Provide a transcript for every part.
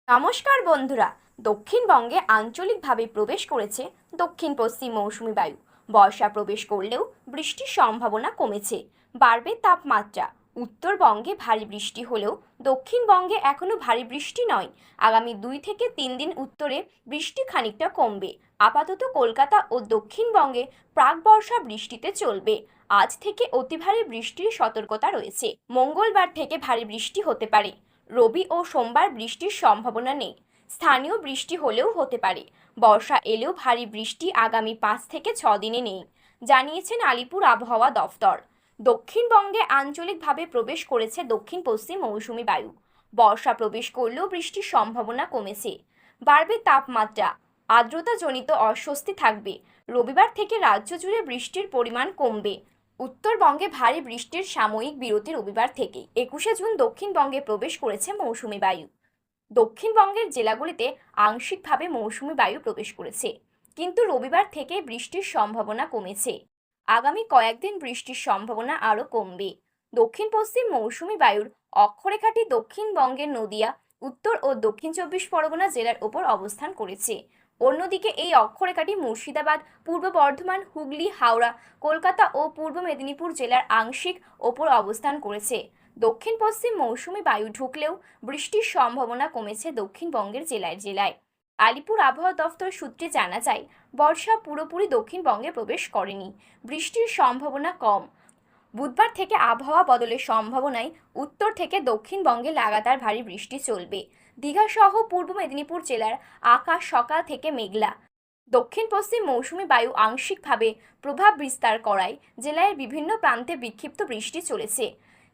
নমস্কার বন্ধুরা। দক্ষিণবঙ্গে আঞ্চলিকভাবে প্রবেশ করেছে দক্ষিণ পশ্চিম মৌসুমি বায়ু। বর্ষা প্রবেশ করলেও বৃষ্টির সম্ভাবনা কমেছে, বাড়বে তাপমাত্রা। উত্তরবঙ্গে ভারী বৃষ্টি হলেও দক্ষিণবঙ্গে এখনো ভারী বৃষ্টি নয়। আগামী 2 থেকে 3 দিন উত্তরে বৃষ্টি খানিকটা কমবে। আপাতত কলকাতা ও দক্ষিণবঙ্গে প্রাক বর্ষা বৃষ্টিতে চলবে। আজ থেকে অতি ভারী বৃষ্টির সতর্কতা রয়েছে। মঙ্গলবার থেকে ভারী বৃষ্টি হতে পারে। রবি ও সোমবার বৃষ্টির সম্ভাবনা নেই। স্থানীয় বৃষ্টি হলেও হতে পারে। বর্ষা এলেও ভারী বৃষ্টি আগামী 5 থেকে 6 দিনে নেই, জানিয়েছেন আলিপুর আবহাওয়া দফতর। দক্ষিণবঙ্গে আঞ্চলিকভাবে প্রবেশ করেছে দক্ষিণ পশ্চিম মৌসুমি বায়ু। বর্ষা প্রবেশ করলেও বৃষ্টির সম্ভাবনা কমেছে, বাড়বে তাপমাত্রা। আর্দ্রতাজনিত অস্বস্তি থাকবে। রবিবার থেকে রাজ্য জুড়ে বৃষ্টির পরিমাণ কমবে। উত্তরবঙ্গে ভারী বৃষ্টির সাময়িক বিরতি রবিবার থেকে 21শে জুন দক্ষিণবঙ্গে প্রবেশ করেছে মৌসুমি বায়ু। দক্ষিণবঙ্গের জেলাগুলিতে আংশিকভাবে মৌসুমি বায়ু প্রবেশ করেছে, কিন্তু রবিবার থেকে বৃষ্টির সম্ভাবনা কমেছে। আগামী কয়েকদিন বৃষ্টির সম্ভাবনা আরও কমবে। দক্ষিণ পশ্চিম মৌসুমি বায়ুর অক্ষরেখাটি দক্ষিণবঙ্গের নদিয়া, উত্তর ও দক্ষিণ 24 পরগনা জেলার ওপর অবস্থান করেছে। অন্যদিকে এই অক্ষরেখাটি মুর্শিদাবাদ, পূর্ব বর্ধমান, হুগলি, হাওড়া, কলকাতা ও পূর্ব মেদিনীপুর জেলার আংশিক ওপর অবস্থান করেছে। দক্ষিণ পশ্চিম মৌসুমি বায়ু ঢুকলেও বৃষ্টির সম্ভাবনা কমেছে দক্ষিণবঙ্গের জেলায় জেলায়। আলিপুর আবহাওয়া দফতর সূত্রে জানা যায়, বর্ষা পুরোপুরি দক্ষিণবঙ্গে প্রবেশ করেনি, বৃষ্টির সম্ভাবনা কম। বুধবার থেকে আবহাওয়া বদলের সম্ভাবনায় উত্তর থেকে দক্ষিণবঙ্গে লাগাতার ভারী বৃষ্টি চলবে। দীঘা সহ পূর্ব মেদিনীপুর জেলার আকাশ সকাল থেকে মেঘলা। দক্ষিণ পশ্চিম মৌসুমি বায়ু আংশিকভাবে প্রভাব বিস্তার করায় জেলার বিভিন্ন প্রান্তে বিক্ষিপ্ত বৃষ্টি চলেছে।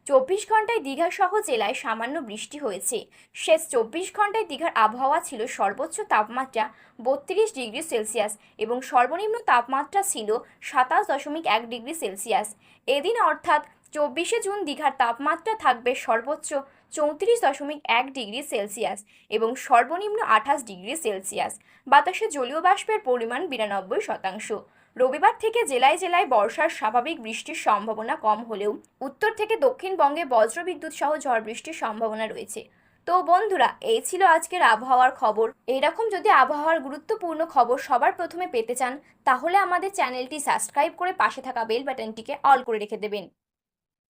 24 ঘন্টায় দীঘা সহ জেলায় সামান্য বৃষ্টি হয়েছে। শেষ 24 ঘন্টায় দীঘার আবহাওয়া ছিল সর্বোচ্চ তাপমাত্রা 32 ডিগ্রি সেলসিয়াস এবং সর্বনিম্ন তাপমাত্রা ছিল 27.1 ডিগ্রি সেলসিয়াস। এদিন অর্থাৎ 24শে জুন দীঘার তাপমাত্রা থাকবে সর্বোচ্চ 34.1 ডিগ্রি সেলসিয়াস এবং সর্বনিম্ন 28 ডিগ্রি সেলসিয়াস। বাতাসে জলীয় বাষ্পের পরিমাণ 92%। রবিবার থেকে জেলায় জেলায় বর্ষার স্বাভাবিক বৃষ্টির সম্ভাবনা কম হলেও উত্তর থেকে দক্ষিণবঙ্গে বজ্রবিদ্যুৎ সহ ঝড় বৃষ্টির সম্ভাবনা রয়েছে। তো বন্ধুরা, এই ছিল আজকের আবহাওয়ার খবর। এইরকম যদি আবহাওয়ার গুরুত্বপূর্ণ খবর সবার প্রথমে পেতে চান, তাহলে আমাদের চ্যানেলটি সাবস্ক্রাইব করে পাশে থাকা বেল বাটনটিকে অল করে রেখে দেবেন।